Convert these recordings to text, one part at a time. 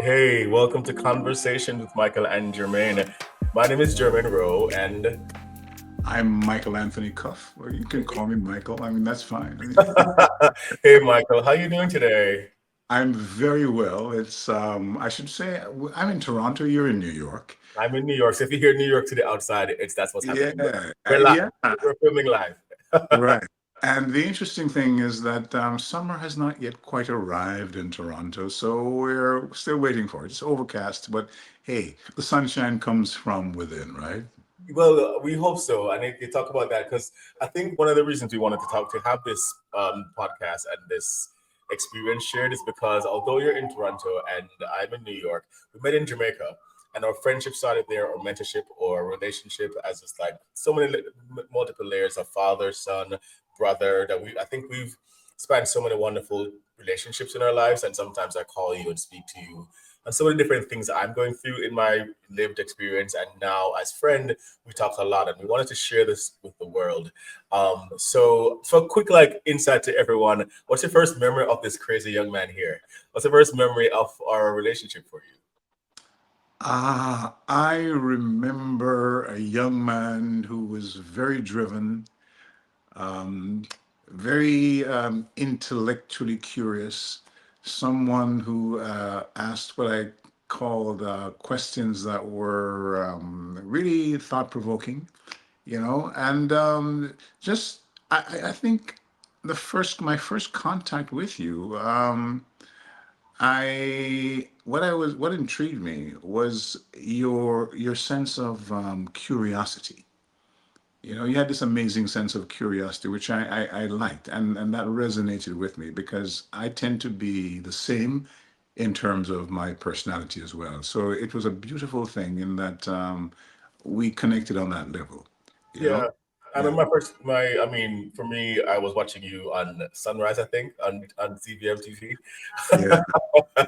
Hey, welcome to Conversation with Michael and Jermaine. My name is Jermaine Rowe, and I'm Michael Anthony Cuff, or you can call me Michael. I mean, that's fine. I mean, hey, Michael, how you doing today? I'm very well. I should say, I'm in Toronto. You're in New York. I'm in New York, so if you hear New York City outside, that's what's Yeah, happening. We're live. yeah, We're filming live. right. And the interesting thing is that summer has not yet quite arrived in Toronto, so we're still waiting for it. It's overcast, but hey, the sunshine comes from within, right? Well, we hope so, and you talk about that because I think one of the reasons we wanted to have this podcast and this experience shared is because although you're in Toronto and I'm in New York, we met in Jamaica, and our friendship started there, or mentorship, or relationship, as just like so many multiple layers of father, son, brother. That I think we've spanned so many wonderful relationships in our lives, and sometimes I call you and speak to you and so many different things I'm going through in my lived experience. And now, as friend, we talked a lot, and we wanted to share this with the world. So quick like insight to everyone. What's your first memory of this crazy young man here? What's the first memory of our relationship for you? I remember a young man who was very driven, um, very intellectually curious, someone who asked what I called questions that were really thought-provoking, and just I think my first contact with you, what intrigued me was your sense of curiosity. You had this amazing sense of curiosity, which I liked, and that resonated with me because I tend to be the same in terms of my personality as well. So it was a beautiful thing in that we connected on that level, you know? Yeah. I Yeah. remember I mean, for me, I was watching you on Sunrise, I think, on CBM TV. Yeah.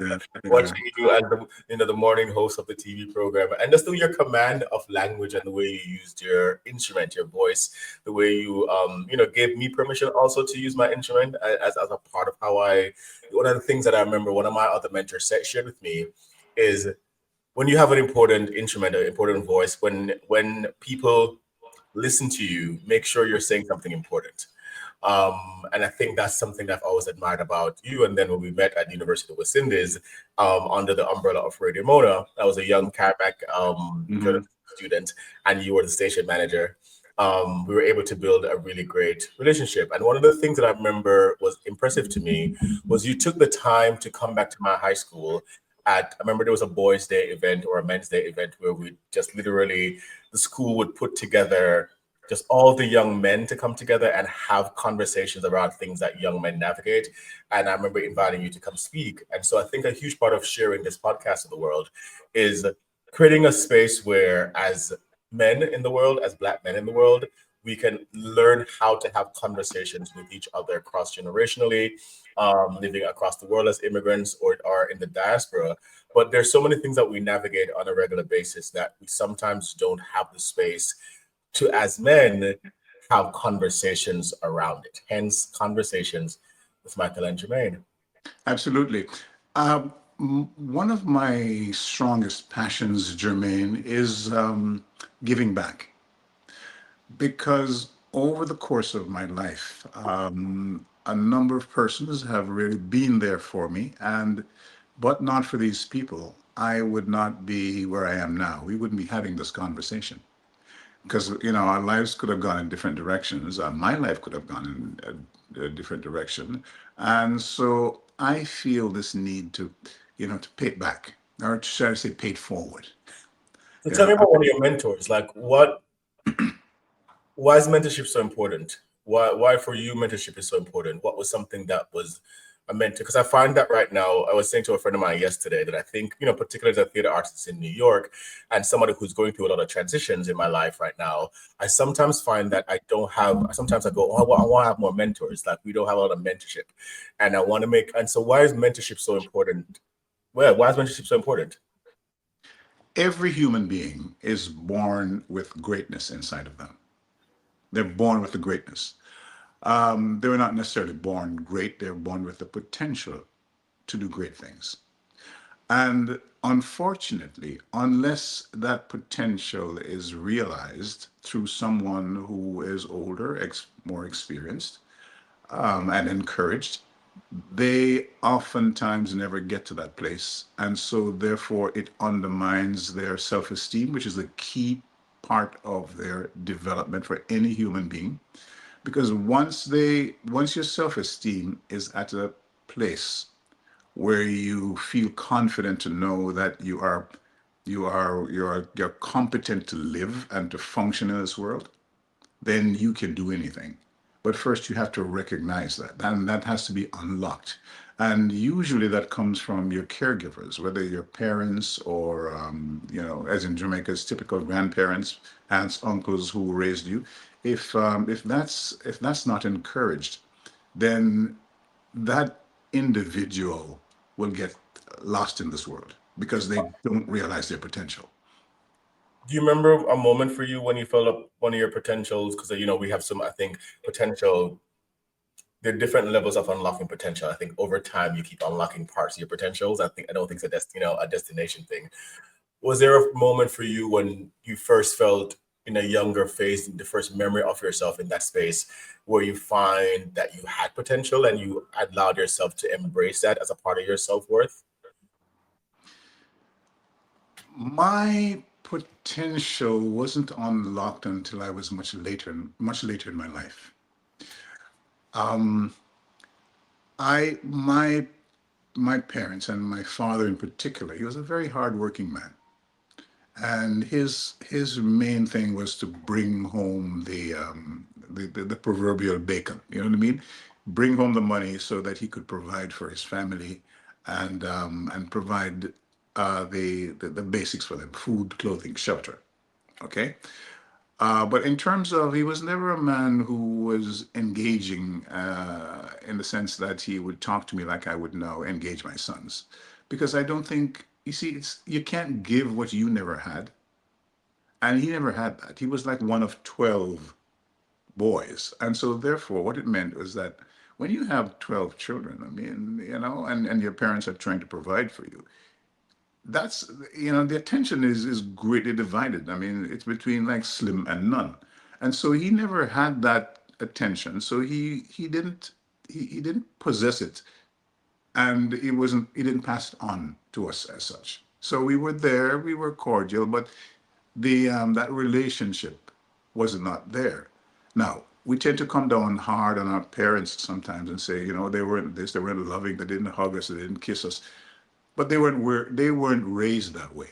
Yeah. Yeah. Watching you as the morning host of the TV program, and just your command of language and the way you used your instrument, your voice, the way you gave me permission also to use my instrument as a part of how I. One of the things that I remember one of my other mentors shared with me is when you have an important instrument, an important voice, when people listen to you, make sure you're saying something important. And I think that's something that I've always admired about you. And then when we met at the University of West Indies, under the umbrella of Radio Mona, I was a young Carmack Hmm. journalism student, and you were the station manager. We were able to build a really great relationship. And one of the things that I remember was impressive to me was you took the time to come back to my high school. I remember there was a boys' day event or a men's day event where we just literally the school would put together just all the young men to come together and have conversations around things that young men navigate. And I remember inviting you to come speak. And so I think a huge part of sharing this podcast in the world is creating a space where, as men in the world, as Black men in the world, we can learn how to have conversations with each other cross generationally, living across the world as immigrants or are in the diaspora. But there's so many things that we navigate on a regular basis that we sometimes don't have the space to, as men, have conversations around it. Hence, conversations with Michael and Jermaine. Absolutely. One of my strongest passions, Jermaine, is giving back. Because over the course of my life, a number of persons have really been there for me, and but not for these people, I would not be where I am now. We wouldn't be having this conversation because our lives could have gone in different directions. My life could have gone in a different direction, and so I feel this need to pay it back, or should I say, pay it forward. So You tell know, me about one of your mentors. Like, why is mentorship so important? Why for you mentorship is so important? What was something that was a mentor? Because I find that right now, I was saying to a friend of mine yesterday that I think, particularly as a theater artist in New York and somebody who's going through a lot of transitions in my life right now, I sometimes find that I don't have, sometimes I go, oh, I want to have more mentors. Like we don't have a lot of mentorship. And I want to and so why is mentorship so important? Well, why is mentorship so important? every human being is born with greatness inside of them. They're born with the greatness. They were not necessarily born great, they're born with the potential to do great things. And unfortunately, unless that potential is realized through someone who is older, more experienced, and encouraged, they oftentimes never get to that place. And so, therefore, it undermines their self esteem, which is a key part of their development for any human being. Because once your self esteem is at a place where you feel confident to know that you're competent to live and to function in this world, then you can do anything. But first, you have to recognize that, and that has to be unlocked. And usually, that comes from your caregivers, whether your parents or, as in Jamaica's typical grandparents, aunts, uncles who raised you. If that's not encouraged, then that individual will get lost in this world because they don't realize their potential. Do you remember a moment for you when you felt up one of your potentials? Because we have some, I think, potential. There are different levels of unlocking potential. I think over time you keep unlocking parts of your potentials. I don't think it's a destination thing. Was there a moment for you when you first felt in a younger phase, the first memory of yourself in that space, where you find that you had potential and you allowed yourself to embrace that as a part of your self-worth? My potential wasn't unlocked until I was much later in my life. Um, I my parents and my father in particular, he was a very hardworking man, and his main thing was to bring home the proverbial bacon. You know what I mean? Bring home the money so that he could provide for his family, and provide the basics for them: food, clothing, shelter. Okay. But in terms of, he was never a man who was engaging, in the sense that he would talk to me like I would now engage my sons, because I don't think, you see, you can't give what you never had, and he never had that. He was like one of 12 boys, and so therefore, what it meant was that when you have 12 children, I mean, and your parents are trying to provide for you, that's, the attention is greatly divided. I mean, it's between like slim and none, and so he never had that attention. So he didn't possess it, and he didn't pass it on to us as such. So we were there, we were cordial, but the that relationship was not there. Now we tend to come down hard on our parents sometimes and say, they weren't this, they weren't loving, they didn't hug us, they didn't kiss us, but they weren't raised that way.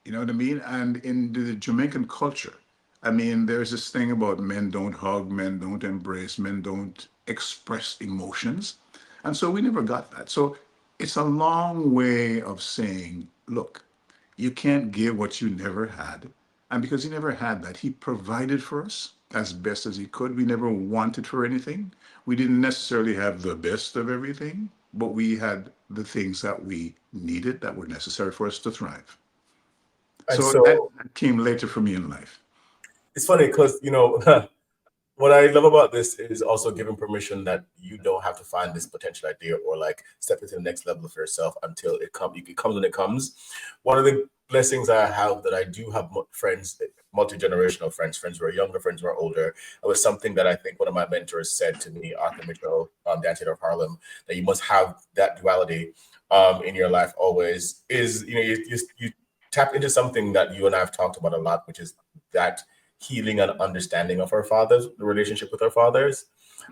You know what I mean? And in the Jamaican culture, I mean, there's this thing about men don't hug, men don't embrace, men don't express emotions. And so we never got that. So it's a long way of saying, look, you can't give what you never had. And because he never had that, he provided for us as best as he could. We never wanted for anything. We didn't necessarily have the best of everything, but we had the things that we needed that were necessary for us to thrive. And So that so came later for me in life. it's funny because what I love about this is also giving permission that you don't have to find this potential idea or like step into the next level of yourself until it comes when it comes. One of the blessings I have that I do have friends, multi-generational friends, friends who are younger, friends who are older. It was something that I think one of my mentors said to me, Arthur Mitchell, Dan Taylor of Harlem, that you must have that duality in your life always. Is you tap into something that you and I have talked about a lot, which is that healing and understanding of our fathers, the relationship with our fathers,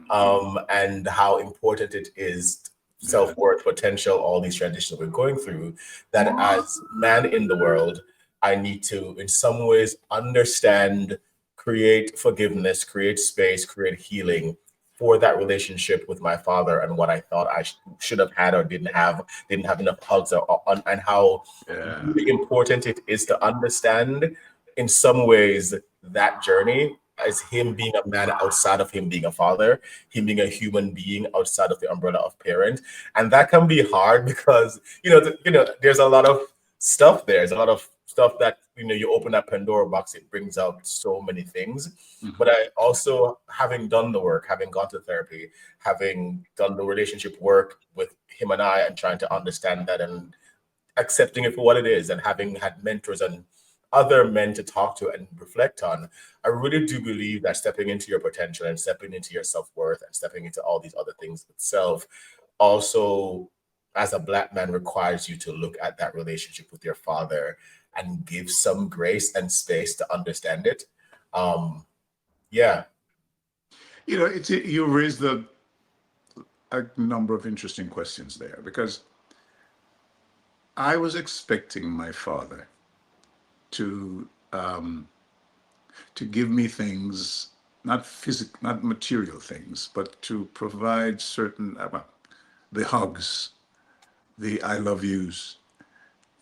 and how important it is, Yeah. self-worth, potential, all these transitions we're going through, that as man in the world, I need to, in some ways, understand, create forgiveness, create space, create healing for that relationship with my father and what I thought I should have had or didn't have enough hugs, and how Yeah. really important it is to understand in some ways that journey as him being a man outside of him being a father, him being a human being outside of the umbrella of parent. And that can be hard because, there's a lot of stuff there. There's a lot of stuff that, you open that Pandora box, it brings out so many things. But Mhm. I also, having done the work, having gone to therapy, having done the relationship work with him and I and trying to understand that and accepting it for what it is, and having had mentors and other men to talk to and reflect on, I really do believe that stepping into your potential and stepping into your self-worth and stepping into all these other things itself also, as a Black man, requires you to look at that relationship with your father and give some grace and space to understand it. Um, yeah. You raised a number of interesting questions there because I was expecting my father to to give me things, not material things, but to provide certain the hugs, the I love yous,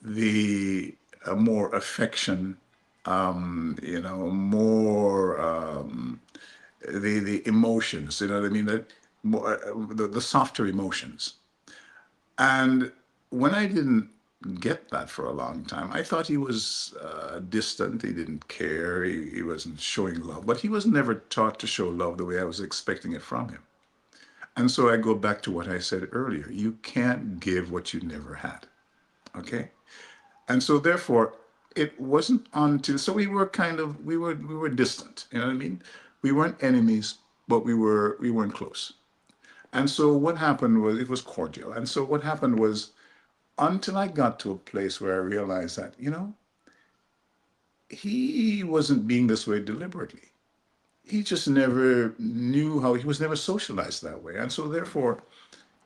the more affection, more the emotions. You know what I mean? That more the softer emotions. And when I didn't get that for a long time, I thought he was distant. He didn't care. He wasn't showing love. But he was never taught to show love the way I was expecting it from him. And so I go back to what I said earlier. You can't give what you never had. Okay? And so therefore, it wasn't until so we were kind of we were distant. You know what I mean? We weren't enemies, but we weren't close. And so what happened was it was cordial. And so what happened was until I got to a place where I realized that, he wasn't being this way deliberately. He just never knew how, he was never socialized that way. And so, therefore,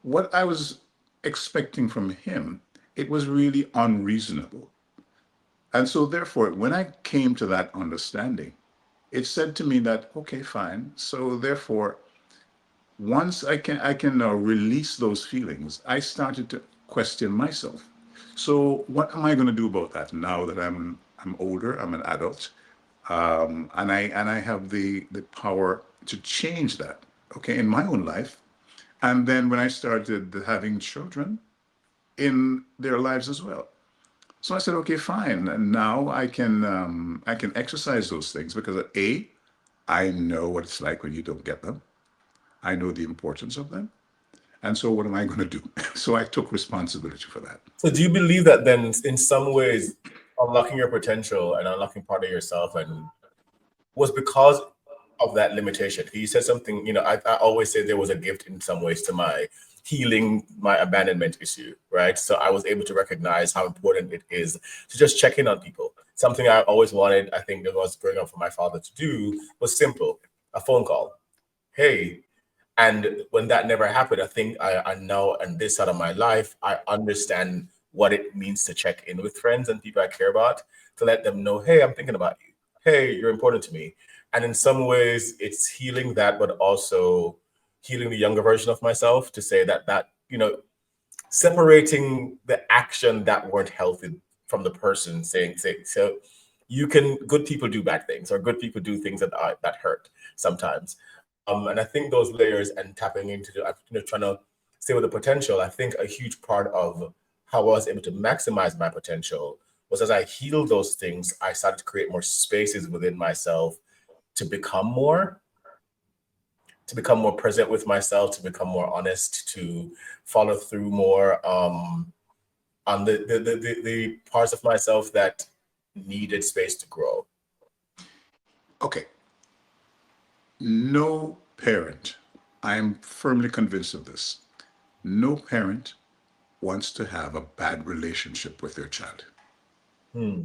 what I was expecting from him, it was really unreasonable. And so, therefore, when I came to that understanding, it said to me that, okay, fine. So, therefore, once I can release those feelings, I started to question myself. So what am I going to do about that now that I'm older, I'm an adult, and I have the power to change that, okay, in my own life. And then when I started having children in their lives as well. So I said, okay, fine. And now I can exercise those things because I know what it's like when you don't get them. I know the importance of them. And so what am I going to do? So I took responsibility for that. So do you believe that then in some ways unlocking your potential and unlocking part of yourself and was because of that limitation? You said something, I always say there was a gift in some ways to my healing my abandonment issue, right? So I was able to recognize how important it is to just check in on people. Something I always wanted, I think that was growing up for my father to do was simple, a phone call. Hey, and when that never happened, I think I now, and this side of my life, I understand what it means to check in with friends and people I care about, to let them know, hey, I'm thinking about you. Hey, you're important to me. And in some ways, it's healing that, but also healing the younger version of myself to say separating the action that weren't healthy from the person saying so good people do bad things or good people do things that hurt sometimes. And I think those layers and tapping into trying to stay with the potential, I think a huge part of how I was able to maximize my potential was as I healed those things, I started to create more spaces within myself to become more present with myself, to become more honest, to follow through more on the parts of myself that needed space to grow. Okay. No parent, I am firmly convinced of this. No parent wants to have a bad relationship with their child. Hmm.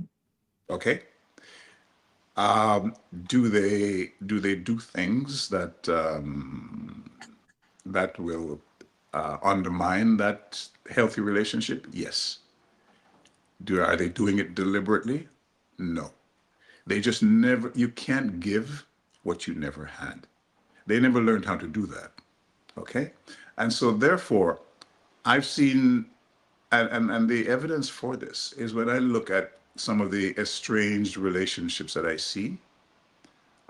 Okay? Do they do things that will undermine that healthy relationship? Yes. Are they doing it deliberately? No. They just never. You can't give what you never had. They never learned how to do that. Okay, and so therefore, I've seen, and the evidence for this is when I look at some of the estranged relationships that I see,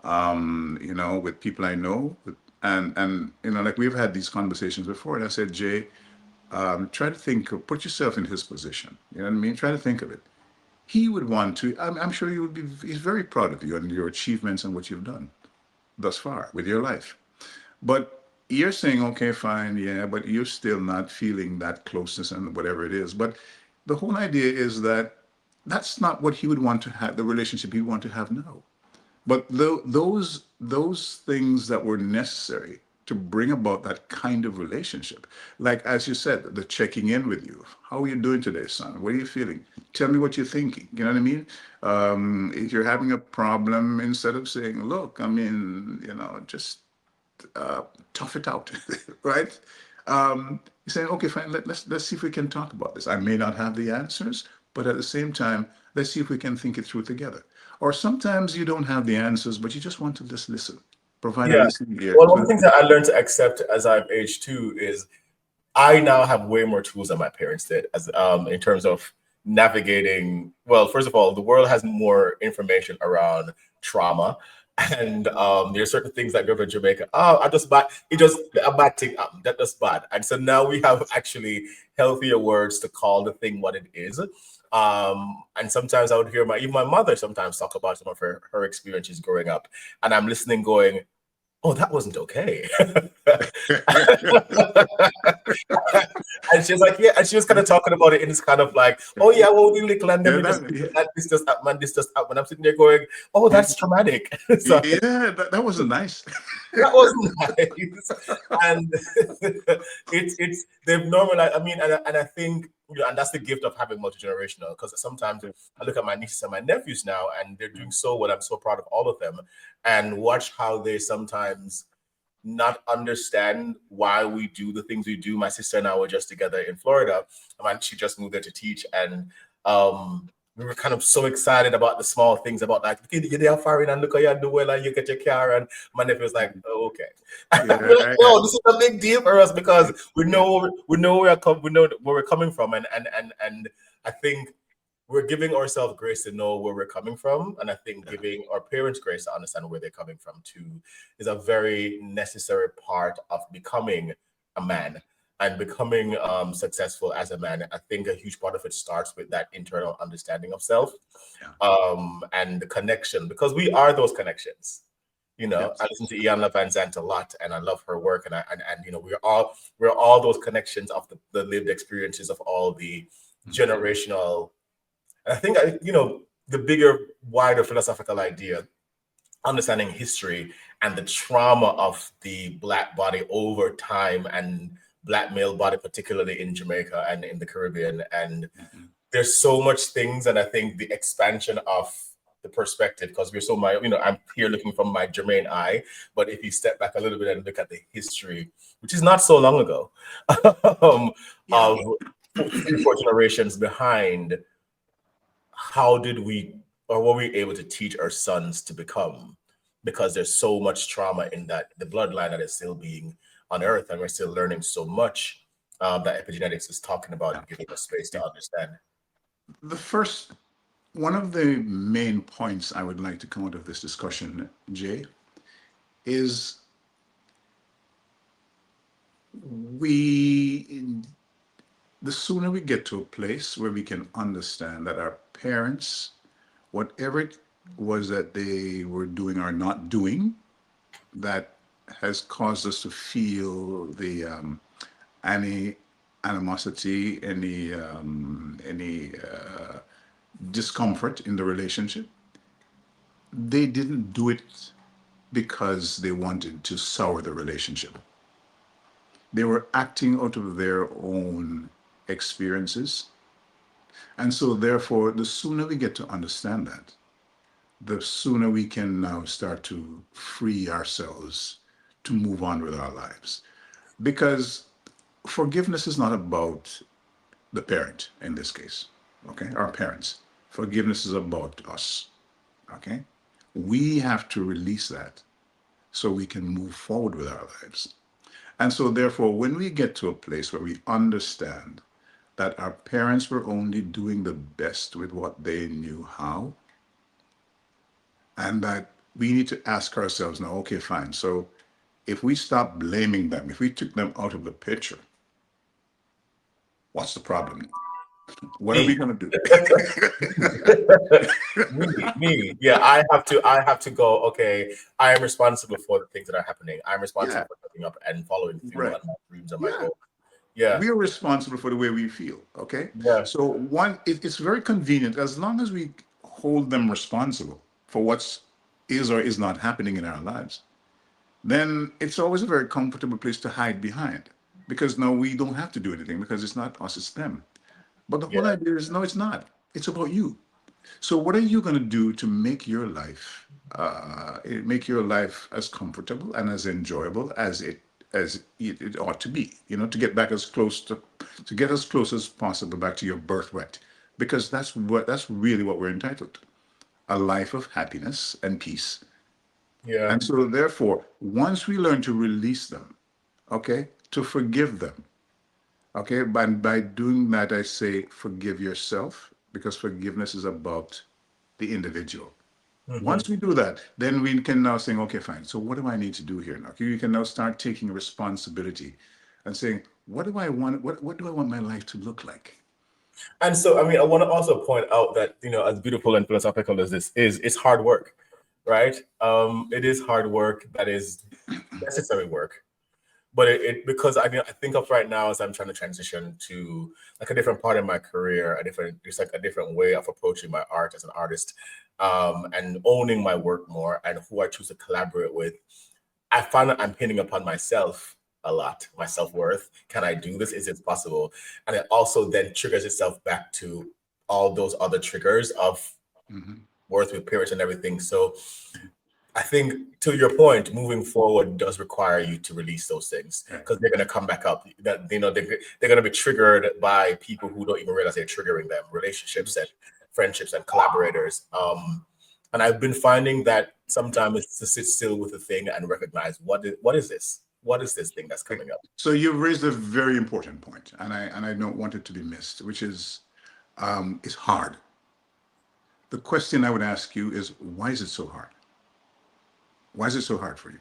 with people I know, and like we've had these conversations before, and I said, Jay, try to put yourself in his position. You know what I mean? Try to think of it. He would want to. I'm sure you would be. He's very proud of you and your achievements and what you've done thus far with your life. But you're saying, okay, fine, yeah, but you're still not feeling that closeness and whatever it is. But the whole idea is that that's not what he would want to have, the relationship he would want to have now. But those things that were necessary to bring about that kind of relationship, like as you said, the checking in with you. How are you doing today, son? What are you feeling? Tell me what you're thinking. You know what I mean? If you're having a problem, instead of saying, "Look, I mean, just uh, tough it out," right? You're saying, "Okay, fine. Let's see if we can talk about this. I may not have the answers, but at the same time, let's see if we can think it through together." Or sometimes you don't have the answers, but you just want to just listen. Provide a Yeah. listening ear Well, one of to. the things that I learned to accept as I've aged too is I now have way more tools than my parents did, as in terms of navigating. Well, first of all, the world has more information around trauma, and there's certain things that go to Jamaica. Oh, I just bad. It just a bad thing. That just bad. And so now we have actually healthier words to call the thing what it is. And sometimes I would hear even my mother sometimes talk about some of her experiences growing up, and I'm listening, going, "Oh, that wasn't okay." And she's like, yeah, and she was kind of talking about it in this kind of like, oh yeah, well, the little and then Yeah, we just yeah, and this just happened, and this just happened. I'm sitting there going, oh, yeah, that's traumatic. So yeah, that wasn't nice. that was nice. And it's they've normalized. I mean, and I think and that's the gift of having multi-generational, because sometimes I look at my nieces and my nephews now, and they're doing so well. I'm so proud of all of them, and watch how they sometimes not understand why we do the things we do. My sister and I were just together in Florida, and she just moved there to teach, and we were kind of so excited about the small things, about like, you're there foreign and look how you do well and you get your car, and my nephew was like, oh, okay. We're like, Yeah, no, this is a big deal for us because yeah, we know we know where we're coming from, and I think we're giving ourselves grace to know where we're coming from. And I think yeah, giving our parents grace to understand where they're coming from too is a very necessary part of becoming a man and becoming successful as a man. I think a huge part of it starts with that internal understanding of self, yeah, and the connection, because we are those connections. I yes, listen to Ian Van Zandt a lot, and I love her work. And we're all those connections of the lived experiences of all the generational. And I think the bigger, wider philosophical idea, understanding history and the trauma of the Black body over time, and Black male body, particularly in Jamaica and in the Caribbean. And mhm, there's so much things, and I think the expansion of the perspective, because we're I'm here looking from my Jermaine eye, but if you step back a little bit and look at the history, which is not so long ago, yeah. of 3, 4 generations behind, how did we, or were we able to teach our sons to become? Because there's so much trauma in that the bloodline that is still being unearthed, and we're still learning so much, that epigenetics is talking about Yeah. and giving us space to understand. The first, one of the main points I would like to come out of this discussion, Jay, is we, the sooner we get to a place where we can understand that our parents, whatever it was that they were doing or not doing, that has caused us to feel the any animosity, any discomfort in the relationship. They didn't do it because they wanted to sour the relationship. They were acting out of their own experiences. And so, therefore, the sooner we get to understand that, the sooner we can now start to free ourselves to move on with our lives. Because forgiveness is not about the parent in this case, okay? Our parents. Forgiveness is about us, okay? We have to release that so we can move forward with our lives. And so, therefore, when we get to a place where we understand that our parents were only doing the best with what they knew how, and that we need to ask ourselves now, okay, fine. So, if we stop blaming them, if we took them out of the picture, what's the problem? What are we Me, going to me. Yeah, I have to go, okay, I am responsible for the things that are happening. I'm do? responsible Yeah, for coming up and following through right. on my dreams and my Yeah. goals. Yeah. We are responsible for the way we feel. Okay. Yeah. So it's very convenient as long as we hold them responsible for what's is or is not happening in our lives. Then it's always a very comfortable place to hide behind because now we don't have to do anything because it's not us, it's them. But the Yeah. whole idea is no, it's not. It's about you. So what are you going to do to make your life as comfortable and as enjoyable as it ought to be? To get back as close to get as close as possible back to your birthright, because that's really what we're entitled to, a life of happiness and peace. Yeah. And so therefore, once we learn to release them, okay, to forgive them, okay, by doing that, I say forgive yourself because forgiveness is about the individual. Hmm. Once we do that, then we can now say, okay, fine. So what do I need to do here now? You can now start taking responsibility and saying, what do I want? What do I want my life to look like? And so, I mean, I want to also point out that, as beautiful and philosophical as this is, it's hard work, right? It is hard work that is necessary work. But because I mean, I think of right now as I'm trying to transition to like a different part of my career, just like a different way of approaching my art as an artist, and owning my work more and who I choose to collaborate with. I find that I'm hitting upon myself a lot, my self-worth. Can I do this? Is it possible? And it also then triggers itself back to all those other triggers of Hmm. worth with parents and everything. So I think to your point, moving forward does require you to release those things Yeah. because they're going to come back up. That they're going to be triggered by people who don't even realize they're triggering them, relationships and friendships and collaborators. And I've been finding that sometimes it's to sit still with a thing and recognize what is this? What is this thing that's Okay. coming up? So you've raised a very important point, and I don't want it to be missed, which is it's hard. The question I would ask you is, why is it so hard? Why is it so hard for you?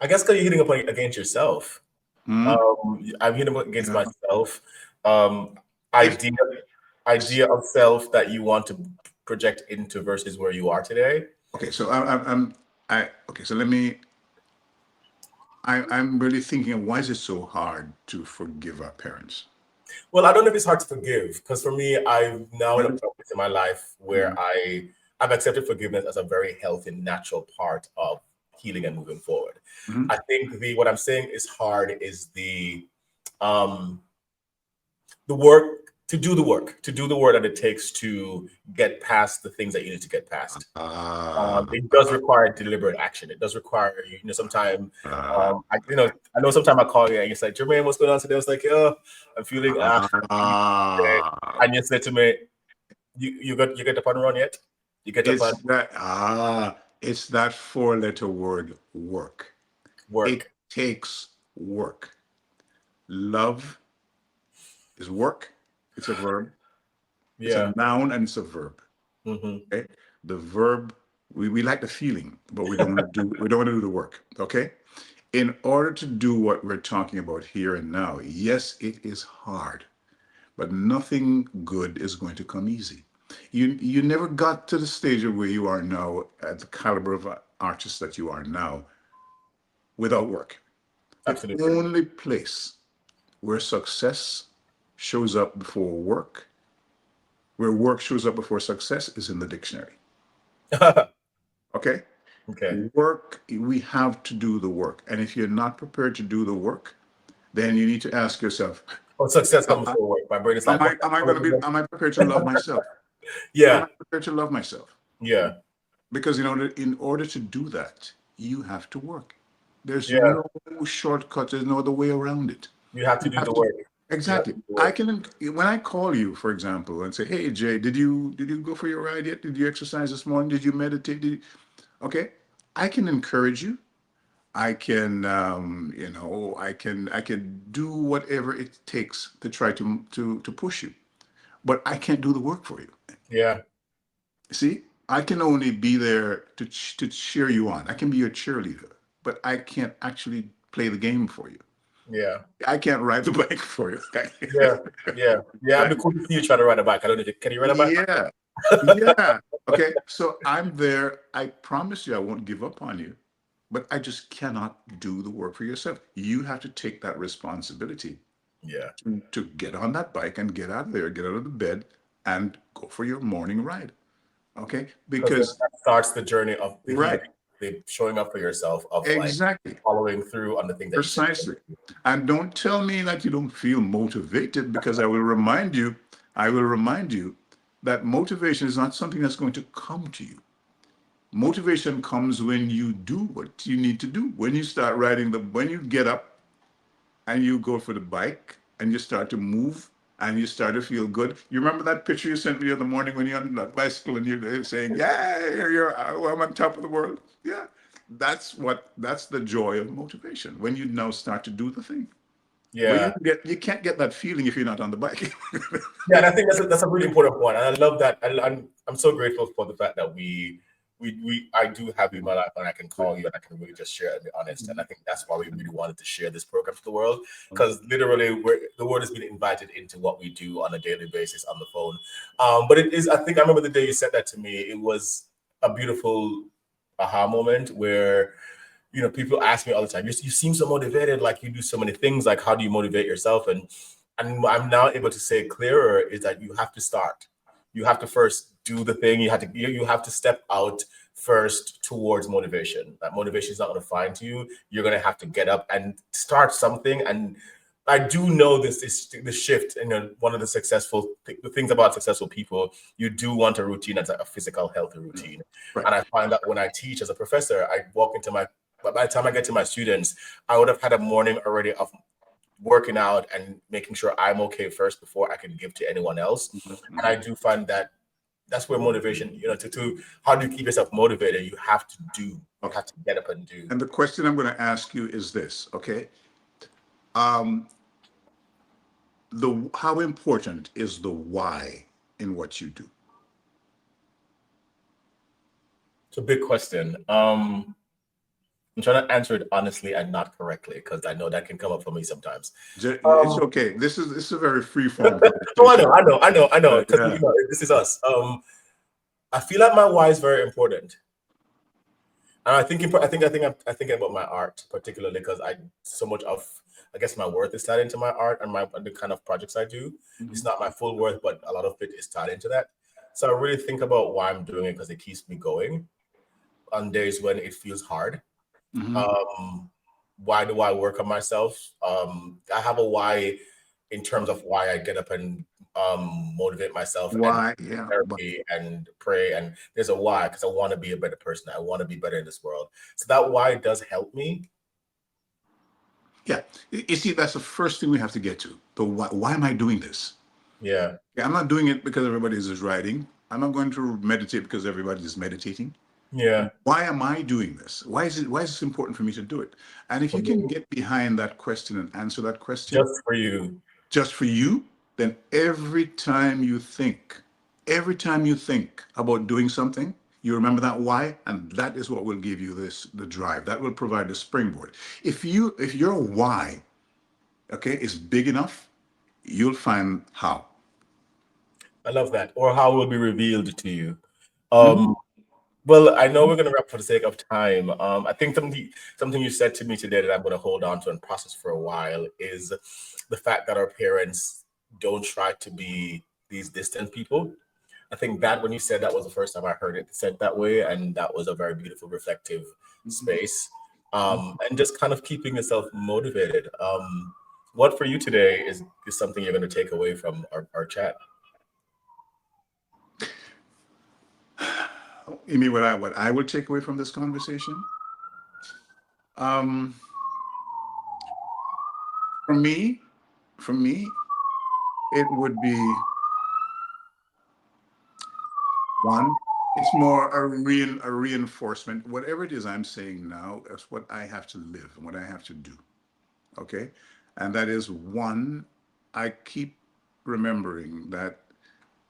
I guess because you're hitting up against yourself. Hmm? I'm hitting up against Yeah. myself. Um, If idea idea of self that you want to project into versus where you are today. okay, so okay. So let me. I'm really thinking of why is it so hard to forgive our parents? Well, I don't know if it's hard to forgive because for me, I'm now in a Well, place in my life where mhm, I've accepted forgiveness as a very healthy, natural part of healing and moving forward. mhm. I think the what I'm saying is hard is um the work to do the work that it takes to get past the things that you need to get past. Ah, It does require deliberate action. It does require sometimes. ah, I know sometimes I call you and you say, Jermaine, what's going on today? I was like, yeah, I'm feeling today. ah. And you said to me, you get up and run yet? You get up and It's that four-letter word, work. It work. takes work. Love is work. It's a verb. It's a Yeah. noun and it's a verb. Hmm. Okay. The verb, we like the feeling, but we don't want to do the work. Okay. In order to do what we're talking about here and now, yes, it is hard, but nothing good is going to come easy. You never got to the stage of where you are now at the caliber of artist that you are now without work. The Absolutely. only place where success shows up before work, where work shows up before success, is in the dictionary. Okay? Okay. Work, we have to do the work. And if you're not prepared to do the work, then you need to ask yourself, Oh, success am comes before work. My brain is am like, what? I going to be, am I prepared to love myself? Am Yeah. I prepared to love myself? Yeah. Because in order to do that, you have to work. There's Yeah. no shortcut. There's no other way around it. You have to You do have the to work. You have to exactly. do the I work. can when I call you, for example, and say, "Hey Jay, did you go for your ride yet? Did you exercise this morning? Did you meditate? Okay, I can encourage you. I can I can do whatever it takes to try to push you, but I can't do the work for you. Yeah. See, I can only be there to cheer you on. I can be your cheerleader, but I can't actually play the game for you. Yeah. I can't ride the bike for you. Yeah. Yeah. Yeah. I'd Right? be cool to see you try to ride a bike. I don't know. Can you ride a bike? Yeah. Yeah. Okay. So I'm there. I promise you I won't give up on you. but I just cannot do the work for yourself. You have to take that responsibility Yeah. to get on that bike and get out of there, get out of the bed and go for your morning ride. Okay? Because then Because, that starts the journey of the healing, right, the showing up for yourself, of like exactly, following through on the things that you said. precisely. And don't tell me that you don't feel motivated because I will remind you that motivation is not something that's going to come to you. Motivation comes when you do what you need to do. When you start when you get up and you go for the bike and you start to move and you start to feel good. You remember that picture you sent me the other morning when you're on that bicycle and you're saying, "Yeah, I'm on top of the world." Yeah, that's the joy of motivation. When you now start to do the thing, but Yeah. you can't get that feeling if you're not on the bike. Yeah, and I think that's a really important point, and I love that. I'm so grateful for the fact that we I do have you in my life, and I can call you, and I can really just share and be honest. And I think that's why we really wanted to share this program to the world, because literally, the world has been invited into what we do on a daily basis on the phone. But it is. I think I remember the day you said that to me. It was a beautiful aha moment where people ask me all the time, you seem so motivated, like you do so many things, like how do you motivate yourself? And I'm now able to say clearer is that you have to start. You have to first do the thing. You have to step out first towards motivation. That motivation is not going to find you. You're going to have to get up and start something. And I do know this the shift. One of the things about successful people, you do want a routine that's like a physical, healthy routine. Right. And I find that when I teach as a professor, I walk into my but by the time I get to my students, I would have had a morning already of working out and making sure I'm okay first before I can give to anyone else. Mhm, And I mhm. do find that that's where motivation, to how do you keep yourself motivated? You have to do, you Okay. have to get up and do. And the question I'm going to ask you is this, okay? Um, the how important is the why in what you do? It's a big question. I'm trying to answer it honestly and not correctly because I know that can come up for me sometimes. It's Um, okay. This is a very free form oh, I conversation. know, I know, I know, I know, because Yeah. this is us. I feel like my why is very important. And I think about my art particularly because I so much of I guess my worth is tied into my art and the kind of projects I do. It's Mhm, not my full worth, but a lot of it is tied into that. So I really think about why I'm doing it because it keeps me going on days when it feels hard. mhm. Um, why do I work on myself? I have a why in terms of why I get up and motivate myself and Why? Yeah. therapy and pray. And there's a why because I want to be a better person. I want to be better in this world. So that why does help me. Yeah. You see, that's the first thing we have to get to. The why. Why am I doing this? Yeah. Yeah, I'm not doing it because everybody is writing. I'm not going to meditate because everybody is meditating. Yeah. Why am I doing this? Why is this important for me to do it? And if For you can me, get behind that question and answer that question just for you. just for you, then every time you think about doing something, you remember that why, and that is what will give you the drive. That will provide the springboard. If your why, okay, is big enough, you'll find how. I love that. Or how will be revealed to you. Mhm. Um, Well, I know we're going to wrap for the sake of time. I think something you said to me today that I'm going to hold on to and process for a while is the fact that our parents don't try to be these distant people. I think that when you said that was the first time I heard it said that way, and that was a very beautiful, reflective space. And just kind of keeping yourself motivated. What for you today is something you're going to take away from our chat? You mean what I would take away from this conversation? Um, for me, for me, it would be one. It's more a reinforcement. Whatever it is I'm saying now, that's what I have to live and what I have to do. Okay, and that is one. I keep remembering that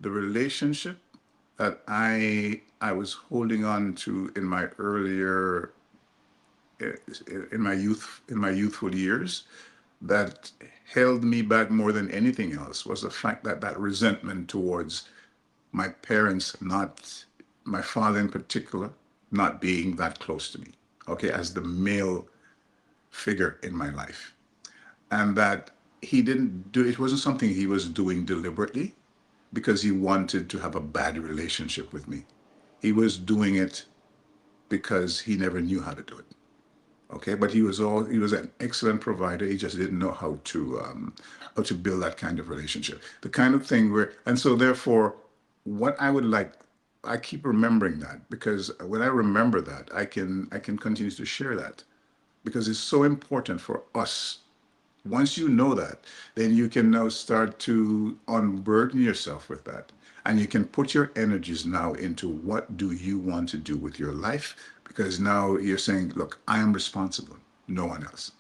the relationship that I was holding on to in my earlier in my youthful years that held me back more than anything else was the fact that that resentment towards my parents not my father in particular not being that close to me. okay, as the male figure in my life. And that he didn't do it wasn't something he was doing deliberately because he wanted to have a bad relationship with me. He was doing it because he never knew how to do it. Okay, but he was an excellent provider. He just didn't know how to build that kind of relationship, the kind of thing where, and so therefore, what I would like, I keep remembering that because when I remember that, I can continue to share that because it's so important for us. Once you know that, then you can now start to unburden yourself with that. And you can put your energies now into what do you want to do with your life? Because now you're saying, look, I am responsible, no one else.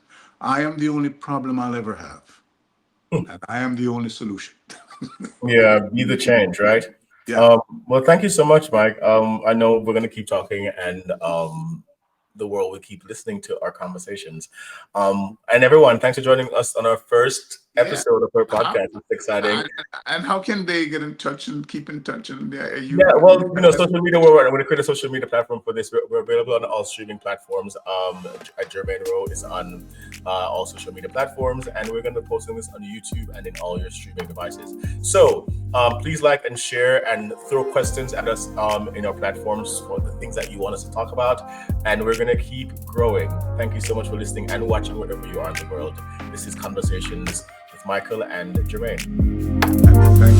I am the only problem I'll ever have, and I am the only solution. Yeah, be the change, right? Yeah. Um, well, thank you so much, Mike. I know we're going to keep talking, and the world will keep listening to our conversations. And everyone, thanks for joining us on our first Yeah. episode of our How, podcast. It's exciting. and how can they get in touch and keep in touch? And Yeah, well, social media. We're going to create a social media platform for this. We're available on all streaming platforms. At Jermaine Rowe is on all social media platforms, and we're going to be posting this on YouTube and in all your streaming devices. So please like and share, and throw questions at us in our platforms for the things that you want us to talk about, and we're going to keep growing. Thank you so much for listening and watching wherever you are in the world. This is Conversations with Michael and Jermaine. and thank